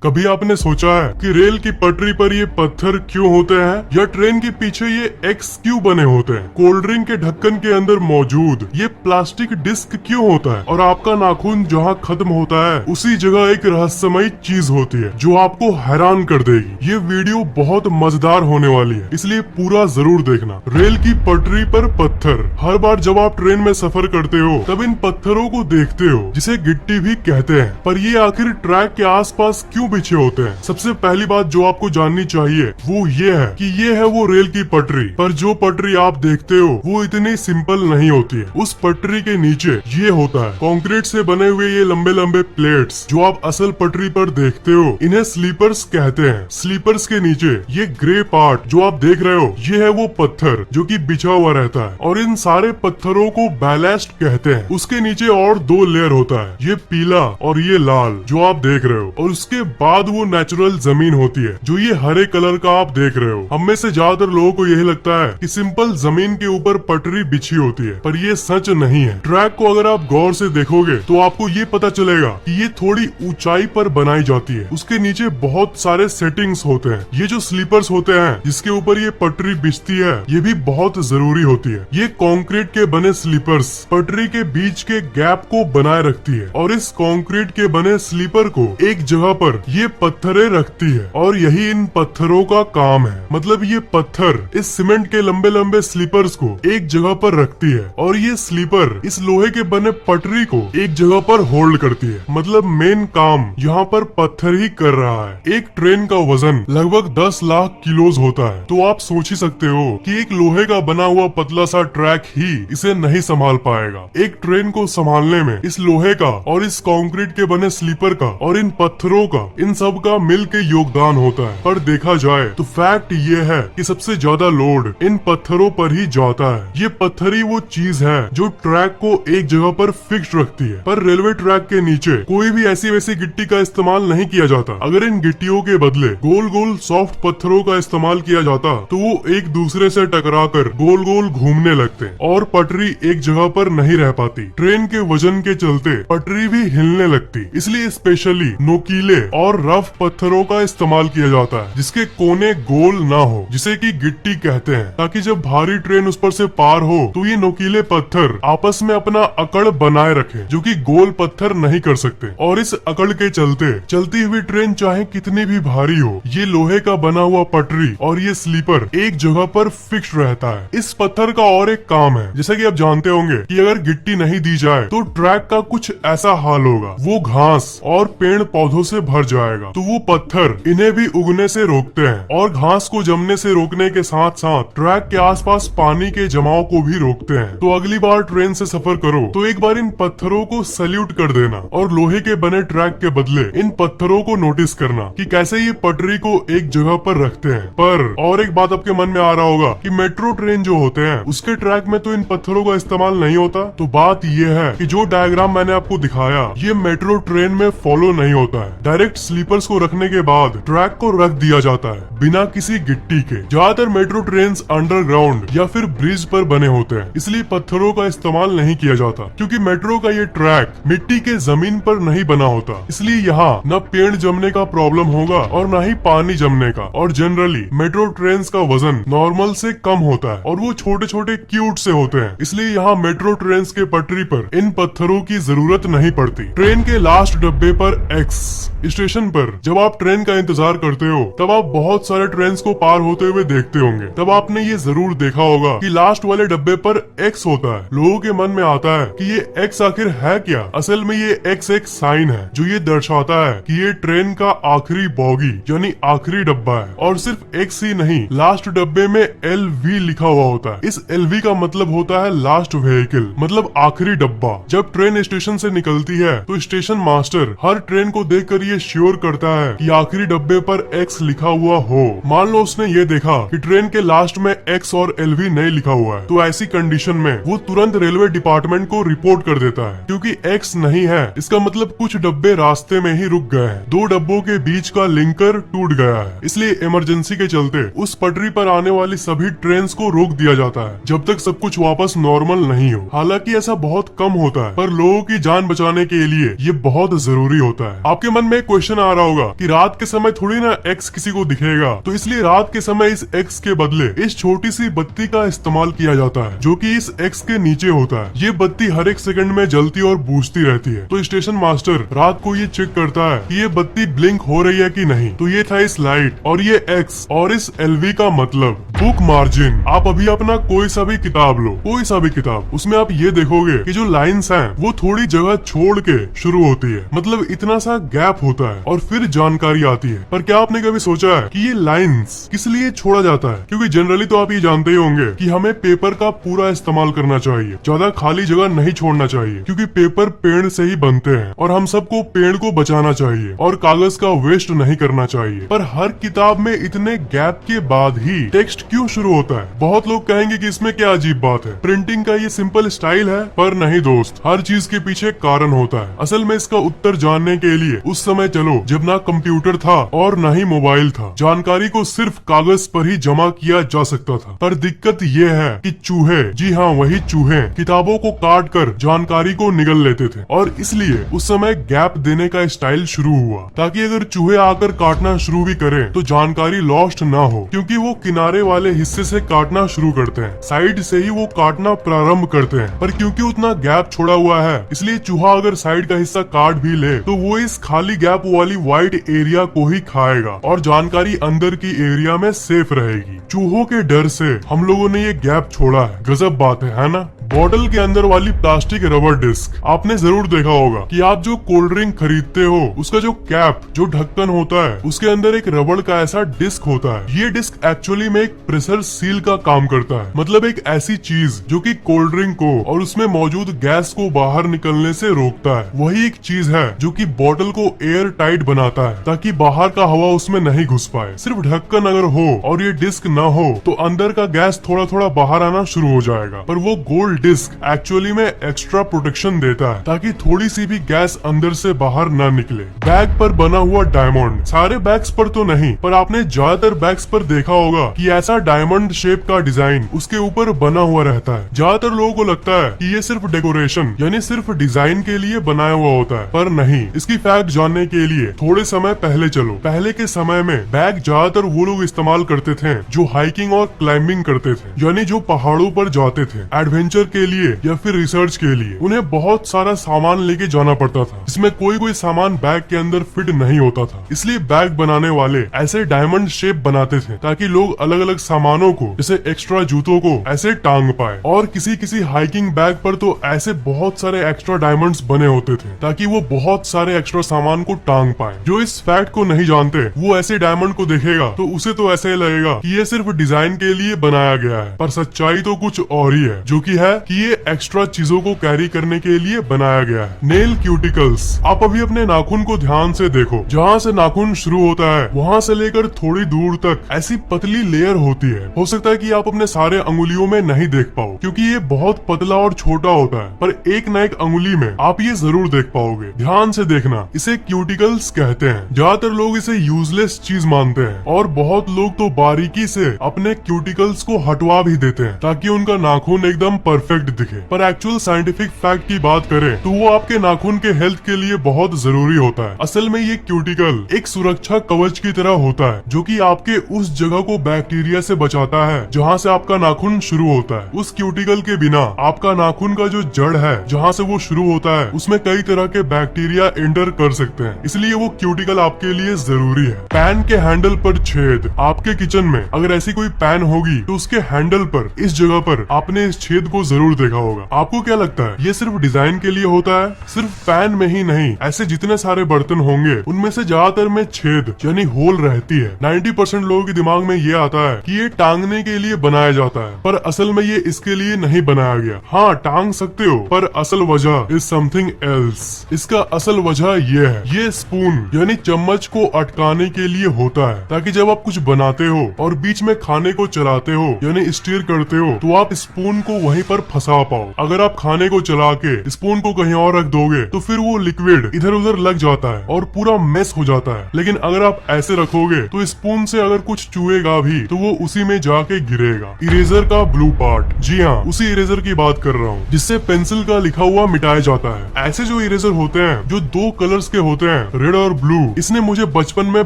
कभी आपने सोचा है कि रेल की पटरी पर ये पत्थर क्यों होते हैं या ट्रेन के पीछे ये एक्स क्यों बने होते हैं? कोल्ड ड्रिंक के ढक्कन के अंदर मौजूद ये प्लास्टिक डिस्क क्यों होता है और आपका नाखून जहाँ खत्म होता है उसी जगह एक रहस्यमयी चीज होती है जो आपको हैरान कर देगी। ये वीडियो बहुत मजेदार होने वाली है, इसलिए पूरा जरूर देखना। रेल की पटरी पर पत्थर। हर बार जब आप ट्रेन में सफर करते हो तब इन पत्थरों को देखते हो जिसे गिट्टी भी कहते हैं, पर ये आखिर ट्रैक के आसपास क्यों बिछे होते हैं? सबसे पहली बात जो आपको जाननी चाहिए वो ये है कि ये है वो रेल की पटरी, पर जो पटरी आप देखते हो वो इतनी सिंपल नहीं होती है। उस पटरी के नीचे ये होता है कंक्रीट से बने हुए ये लंबे लंबे प्लेट्स जो आप असल पटरी पर देखते हो, इन्हें स्लीपर्स कहते हैं। स्लीपर्स के नीचे ये ग्रे पार्ट जो आप देख रहे हो ये है वो पत्थर जो कि बिछा हुआ रहता है और इन सारे पत्थरों को बैलेस्ट कहते हैं। उसके नीचे और दो लेयर होता है, ये पीला और ये लाल जो आप देख रहे हो, और उसके बाद वो नेचुरल जमीन होती है जो ये हरे कलर का आप देख रहे हो। हम में से ज्यादातर लोगों को यही लगता है कि सिंपल जमीन के ऊपर पटरी बिछी होती है, पर ये सच नहीं है। ट्रैक को अगर आप गौर से देखोगे तो आपको ये पता चलेगा कि ये थोड़ी ऊंचाई पर बनाई जाती है। उसके नीचे बहुत सारे सेटिंग्स होते हैं। ये जो स्लीपर्स होते हैं जिसके ऊपर ये पटरी बिछती है ये भी बहुत जरूरी होती है। ये कंक्रीट के बने स्लीपर्स पटरी के बीच के गैप को बनाए रखती है और इस कंक्रीट के बने स्लीपर को एक जगह पर ये पत्थरें रखती है और यही इन पत्थरों का काम है। मतलब ये पत्थर इस सीमेंट के लंबे लंबे स्लीपर्स को एक जगह पर रखती है और ये स्लीपर इस लोहे के बने पटरी को एक जगह पर होल्ड करती है। मतलब मेन काम यहाँ पर पत्थर ही कर रहा है। एक ट्रेन का वजन लगभग 10 लाख किलोज होता है, तो आप सोच ही सकते हो कि एक लोहे का बना हुआ पतला सा ट्रैक ही इसे नहीं संभाल पाएगा। एक ट्रेन को संभालने में इस लोहे का और इस कंक्रीट के बने स्लीपर का और इन पत्थरों का, इन सब का मिल के योगदान होता है। पर देखा जाए तो फैक्ट ये है कि सबसे ज्यादा लोड इन पत्थरों पर ही जाता है। ये पत्थर ही वो चीज है जो ट्रैक को एक जगह पर फिक्स रखती है। पर रेलवे ट्रैक के नीचे कोई भी ऐसी वैसी गिट्टी का इस्तेमाल नहीं किया जाता। अगर इन गिट्टियों के बदले गोल गोल सॉफ्ट पत्थरों का इस्तेमाल किया जाता तो वो एक दूसरे से टकराकर गोल गोल घूमने लगते और पटरी एक जगह पर नहीं रह पाती। ट्रेन के वजन के चलते पटरी भी हिलने लगती, इसलिए स्पेशली नोकीले और रफ पत्थरों का इस्तेमाल किया जाता है जिसके कोने गोल ना हो, जिसे कि गिट्टी कहते हैं, ताकि जब भारी ट्रेन उस पर से पार हो तो ये नोकीले पत्थर आपस में अपना अकड़ बनाए रखे जो कि गोल पत्थर नहीं कर सकते। और इस अकड़ के चलते चलती हुई ट्रेन चाहे कितनी भी भारी हो, ये लोहे का बना हुआ पटरी और ये स्लीपर एक जगह पर फिक्स रहता है। इस पत्थर का और एक काम है, जैसा कि आप जानते होंगे कि अगर गिट्टी नहीं दी जाए तो ट्रैक का कुछ ऐसा हाल होगा, वो घास और पेड़ पौधों से भर जाएगा। तो वो पत्थर इन्हें भी उगने से रोकते हैं और घास को जमने से रोकने के साथ साथ ट्रैक के आसपास पानी के जमाव को भी रोकते हैं। तो अगली बार ट्रेन से सफर करो तो एक बार इन पत्थरों को सल्यूट कर देना और लोहे के बने ट्रैक के बदले इन पत्थरों को नोटिस करना कि कैसे ये पटरी को एक जगह पर रखते हैं। पर और एक बात आपके मन में आ रहा होगा कि मेट्रो ट्रेन जो होते हैं उसके ट्रैक में तो इन पत्थरों का इस्तेमाल नहीं होता। तो बात ये है कि जो डायग्राम मैंने आपको दिखाया ये मेट्रो ट्रेन में फॉलो नहीं होता है। डायरेक्ट स्लीपर्स को रखने के बाद ट्रैक को रख दिया जाता है बिना किसी गिट्टी के। ज्यादातर मेट्रो ट्रेन अंडरग्राउंड या फिर ब्रिज पर बने होते हैं, इसलिए पत्थरों का इस्तेमाल नहीं किया जाता क्योंकि मेट्रो का ये ट्रैक मिट्टी के जमीन पर नहीं बना होता, इसलिए यहाँ न पेड़ जमने का प्रॉब्लम होगा और न ही पानी जमने का। और जनरली मेट्रो ट्रेन का वजन नॉर्मल से कम होता है और वो छोटे छोटे क्यूट से होते हैं, इसलिए यहाँ मेट्रो ट्रेन के पटरी पर इन पत्थरों की जरूरत नहीं पड़ती। ट्रेन के लास्ट डब्बे पर एक्स स्टेशन पर जब आप ट्रेन का इंतजार करते हो तब आप बहुत सारे ट्रेन को पार होते हुए देखते होंगे। तब आपने ये जरूर देखा होगा कि लास्ट वाले डब्बे पर एक्स होता है। लोगों के मन में आता है कि ये एक्स आखिर है क्या? असल में ये एक्स एक साइन है जो ये दर्शाता है कि ये ट्रेन का आखिरी बॉगी यानी आखिरी डब्बा है। और सिर्फ एक्स ही नहीं, लास्ट डब्बे में LV लिखा हुआ होता है। इस LV का मतलब होता है लास्ट व्हीकल, मतलब आखिरी डब्बा। जब ट्रेन स्टेशन से निकलती है तो स्टेशन मास्टर हर ट्रेन को देखकर ये श्योर करता है कि आखिरी डब्बे पर एक्स लिखा हुआ हो। मान लो उसने ये देखा कि ट्रेन के लास्ट में एक्स और LV नहीं लिखा हुआ है, तो ऐसी कंडीशन में वो तुरंत रेलवे डिपार्टमेंट को रिपोर्ट कर देता है क्योंकि एक्स नहीं है इसका मतलब कुछ डब्बे रास्ते में ही रुक गए हैं। दो डब्बों के बीच का लिंकर टूट गया है, इसलिए इमरजेंसी के चलते उस पटरी पर आने वाली सभी ट्रेन को रोक दिया जाता है जब तक सब कुछ वापस नॉर्मल नहीं हो। हालांकि ऐसा बहुत कम होता है, पर लोगों की जान बचाने के लिए ये बहुत जरूरी होता है। आपके मन में एक क्वेश्चन क्वेश्चन आ रहा होगा कि रात के समय थोड़ी ना एक्स किसी को दिखेगा, तो इसलिए रात के समय इस एक्स के बदले इस छोटी सी बत्ती का इस्तेमाल किया जाता है जो कि इस एक्स के नीचे होता है। ये बत्ती हर एक सेकंड में जलती और बूझती रहती है। तो स्टेशन मास्टर रात को ये चेक करता है कि ये बत्ती ब्लिंक हो रही है कि नहीं। तो ये था इस लाइट और ये एक्स और इस एलवी का मतलब बुक मार्जिन। आप अभी अपना कोई सा भी किताब लो, कोई सा भी किताब, उसमें आप ये देखोगे कि जो लाइंस हैं वो थोड़ी जगह छोड़ के शुरू होती है, मतलब इतना सा गैप होता है और फिर जानकारी आती है। पर क्या आपने कभी सोचा है कि ये लाइंस किस लिए छोड़ा जाता है? क्योंकि जनरली तो आप ये जानते ही होंगे कि हमें पेपर का पूरा इस्तेमाल करना चाहिए, ज्यादा खाली जगह नहीं छोड़ना चाहिए, क्योंकि पेपर पेड़ से ही बनते हैं और हम सबको पेड़ को बचाना चाहिए और कागज का वेस्ट नहीं करना चाहिए। पर हर किताब में इतने गैप के बाद ही टेक्स्ट क्यों शुरू होता है? बहुत लोग कहेंगे कि इसमें क्या अजीब बात है, प्रिंटिंग का ये सिंपल स्टाइल है। पर नहीं दोस्त, हर चीज के पीछे कारण होता है। असल में इसका उत्तर जानने के लिए उस समय चलो जब ना कंप्यूटर था और ना ही मोबाइल था। जानकारी को सिर्फ कागज पर ही जमा किया जा सकता था। पर दिक्कत ये है कि चूहे, जी हाँ वही चूहे, किताबों को काट कर जानकारी को निगल लेते थे और इसलिए उस समय गैप देने का स्टाइल शुरू हुआ, ताकि अगर चूहे आकर काटना शुरू भी करें तो जानकारी लॉस्ट ना हो, क्योंकि वो किनारे वाले हिस्से से काटना शुरू करते हैं, साइड से ही वो काटना प्रारंभ करते हैं। पर क्योंकि उतना गैप छोड़ा हुआ है, इसलिए चूहा अगर साइड का हिस्सा काट भी ले तो वो इस खाली गैप वाली वाइड एरिया को ही खाएगा और जानकारी अंदर की एरिया में सेफ रहेगी। चूहों के डर से हम लोगों ने ये गैप छोड़ा है। गजब बात है ना? बॉटल के अंदर वाली प्लास्टिक रबर डिस्क, आपने जरूर देखा होगा कि आप जो कोल्ड ड्रिंक खरीदते हो उसका जो कैप, जो ढक्कन होता है, उसके अंदर एक रबड़ का ऐसा डिस्क होता है। ये डिस्क एक्चुअली में एक प्रेशर सील का काम करता है, मतलब एक ऐसी चीज जो कि कोल्ड ड्रिंक को और उसमें मौजूद गैस को बाहर निकलने से रोकता है। वही एक चीज है जो कि बॉटल को एयर टाइट बनाता है, ताकि बाहर का हवा उसमें नहीं घुस पाए। सिर्फ ढक्कन अगर हो और ये डिस्क ना हो तो अंदर का गैस थोड़ा थोड़ा बाहर आना शुरू हो जाएगा। पर वो गोल्ड डिस्क एक्चुअली में एक्स्ट्रा प्रोटेक्शन देता है, ताकि थोड़ी सी भी गैस अंदर से बाहर ना निकले। बैग पर बना हुआ डायमंड, सारे बैग्स पर तो नहीं, पर आपने ज्यादातर बैग्स पर देखा होगा कि ऐसा डायमंड शेप का डिजाइन उसके ऊपर बना हुआ रहता है। ज्यादातर लोगों को लगता है कि ये सिर्फ डेकोरेशन यानी सिर्फ डिजाइन के लिए बनाया हुआ होता है, पर नहीं। इसकी फैक्ट जानने के लिए थोड़े समय पहले चलो। पहले के समय में बैग ज्यादातर वो लोग इस्तेमाल करते थे जो हाइकिंग और क्लाइंबिंग करते थे, यानी जो पहाड़ों पर जाते थे एडवेंचर के लिए या फिर रिसर्च के लिए। उन्हें बहुत सारा सामान लेके जाना पड़ता था, इसमें कोई कोई सामान बैग के अंदर फिट नहीं होता था। इसलिए बैग बनाने वाले ऐसे डायमंड शेप बनाते थे ताकि लोग अलग अलग सामानों को, जैसे एक्स्ट्रा जूतों को ऐसे टांग पाए। और किसी किसी हाइकिंग बैग पर तो ऐसे बहुत सारे एक्स्ट्रा डायमंड्स बने होते थे ताकि वो बहुत सारे एक्स्ट्रा सामान को टांग पाए। जो इस फैक्ट को नहीं जानते वो ऐसे डायमंड को देखेगा तो उसे तो ऐसे लगेगा कि ये सिर्फ डिजाइन के लिए बनाया गया है, पर सच्चाई तो कुछ और ही है, जो कि है कि ये एक्स्ट्रा चीजों को कैरी करने के लिए बनाया गया है। नेल क्यूटिकल्स, आप अभी अपने नाखून को ध्यान से देखो। जहाँ से नाखून शुरू होता है वहाँ से लेकर थोड़ी दूर तक ऐसी पतली लेयर होती है। हो सकता है कि आप अपने सारे अंगुलियों में नहीं देख पाओ क्योंकि ये बहुत पतला और छोटा होता है, पर एक न एक अंगुली में आप ये जरूर देख पाओगे। ध्यान से देखना, इसे क्यूटिकल्स कहते हैं। ज्यादातर लोग इसे यूजलेस चीज मानते हैं और बहुत लोग तो बारीकी से अपने क्यूटिकल्स को हटवा भी देते हैं ताकि उनका नाखून एकदम परफेक्ट दिखे। पर एक्चुअल साइंटिफिक फैक्ट की बात करें तो वो आपके नाखून के हेल्थ के लिए बहुत जरूरी होता है। असल में ये क्यूटिकल एक सुरक्षा कवच की तरह होता है जो कि आपके उस जगह को बैक्टीरिया से बचाता है जहाँ से आपका नाखून शुरू होता है। उस क्यूटिकल के बिना आपका नाखून का जो जड़ है जहाँ से वो शुरू होता है उसमें कई तरह के बैक्टीरिया एंटर कर सकते हैं, इसलिए वो क्यूटिकल आपके लिए जरूरी है। पैन के हैंडल पर छेद, आपके किचन में अगर ऐसी कोई पैन होगी तो उसके हैंडल पर इस जगह पर आपने इस छेद को जरूर देखा होगा। आपको क्या लगता है ये सिर्फ डिजाइन के लिए होता है? सिर्फ पैन में ही नहीं, ऐसे जितने सारे बर्तन होंगे उनमें से ज्यादातर में छेद यानी होल रहती है। 90% लोगों के दिमाग में ये आता है कि ये टांगने के लिए बनाया जाता है, पर असल में ये इसके लिए नहीं बनाया गया। हाँ, टांग सकते हो, पर असल वजह इज समथिंग एल्स। इसका असल वजह ये है, ये स्पून यानी चम्मच को अटकाने के लिए होता है ताकि जब आप कुछ बनाते हो और बीच में खाने को चलाते हो यानी स्टीर करते हो तो आप स्पून को वहीं पर फंसा पाओ। अगर आप खाने को चला के स्पून को कहीं और रख दोगे तो फिर वो लिक्विड इधर उधर लग जाता है और पूरा मेस हो जाता है। लेकिन अगर आप ऐसे रखोगे तो स्पून से अगर कुछ चुएगा भी तो वो उसी में जाके गिरेगा। इरेजर का ब्लू पार्ट, जी हाँ, उसी इरेजर की बात कर रहा हूँ जिससे पेंसिल का लिखा हुआ मिटाया जाता है। ऐसे जो इरेजर होते हैं जो 2 कलर्स के होते हैं, रेड और ब्लू, इसने मुझे बचपन में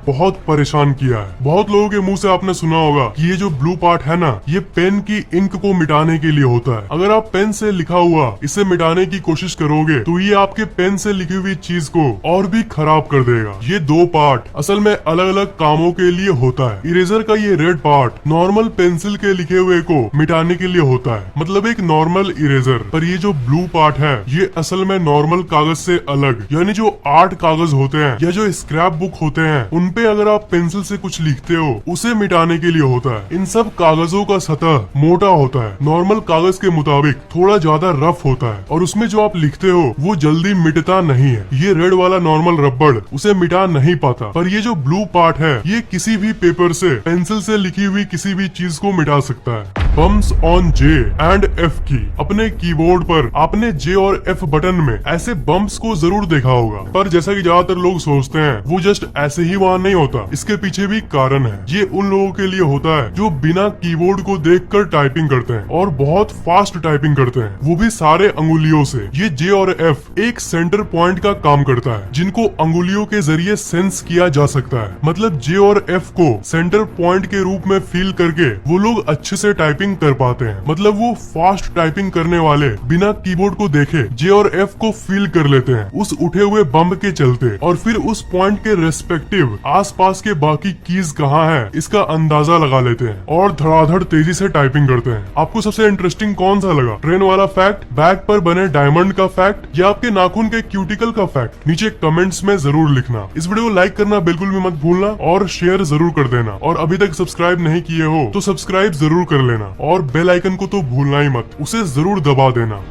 बहुत परेशान किया है। बहुत लोगों के मुंह से आपने सुना होगा कि ये जो ब्लू पार्ट है ना, ये पेन की इंक को मिटाने के लिए होता है। अगर आप पेन से लिखा हुआ इसे मिटाने की कोशिश करोगे तो ये आपके पेन से लिखी हुई चीज को और भी खराब कर देगा। ये 2 पार्ट असल में अलग अलग कामों के लिए होता है। इरेजर का ये रेड पार्ट नॉर्मल पेंसिल के लिखे हुए को मिटाने के लिए होता है, मतलब एक नॉर्मल इरेजर। पर ये जो ब्लू पार्ट है ये असल में नॉर्मल कागज से अलग, यानी जो आर्ट कागज होते हैं या जो स्क्रैप बुक होते हैं उनपे अगर आप पेंसिल से कुछ लिखते हो उसे मिटाने के लिए होता है। इन सब कागजों का सतह मोटा होता है, नॉर्मल कागज के मुताबिक थोड़ा ज्यादा रफ होता है और उसमें जो आप लिखते हो वो जल्दी मिटता नहीं है। ये रेड वाला नॉर्मल रबड़ उसे मिटा नहीं पाता, पर ये जो ब्लू पार्ट है ये किसी भी पेपर से, पेंसिल से लिखी हुई किसी भी चीज को मिटा सकता है। Bumps on J and F की। अपने कीबोर्ड पर आपने J और F बटन में ऐसे बम्प्स को जरूर देखा होगा, पर जैसा कि ज्यादातर लोग सोचते हैं वो जस्ट ऐसे ही वहाँ नहीं होता। इसके पीछे भी कारण है। ये उन लोगों के लिए होता है जो बिना कीबोर्ड को देखकर टाइपिंग करते हैं और बहुत फास्ट टाइपिंग करते हैं, वो भी सारे अंगुलियों से। ये J और F एक सेंटर पॉइंट का काम करता है जिनको अंगुलियों के जरिए सेंस किया जा सकता है। मतलब J और F को सेंटर पॉइंट के रूप में फील करके वो लोग अच्छे से टाइपिंग कर पाते हैं। मतलब वो फास्ट टाइपिंग करने वाले बिना कीबोर्ड को देखे J और F को फील कर लेते हैं उस उठे हुए बम्प के चलते, और फिर उस पॉइंट के रेस्पेक्टिव आसपास के बाकी कीज कहाँ है इसका अंदाजा लगा लेते हैं और धड़ाधड़ तेजी से टाइपिंग करते हैं। आपको सबसे इंटरेस्टिंग कौन सा लगा? ट्रेन वाला फैक्ट, बैग पर बने डायमंड का फैक्ट, या आपके नाखून के क्यूटिकल का फैक्ट? नीचे कमेंट्स में जरूर लिखना। इस वीडियो को लाइक करना बिल्कुल भी मत भूलना और शेयर जरूर कर देना, और अभी तक सब्सक्राइब नहीं किए हो तो सब्सक्राइब जरूर कर लेना और बेल आइकन को तो भूलना ही मत, उसे जरूर दबा देना।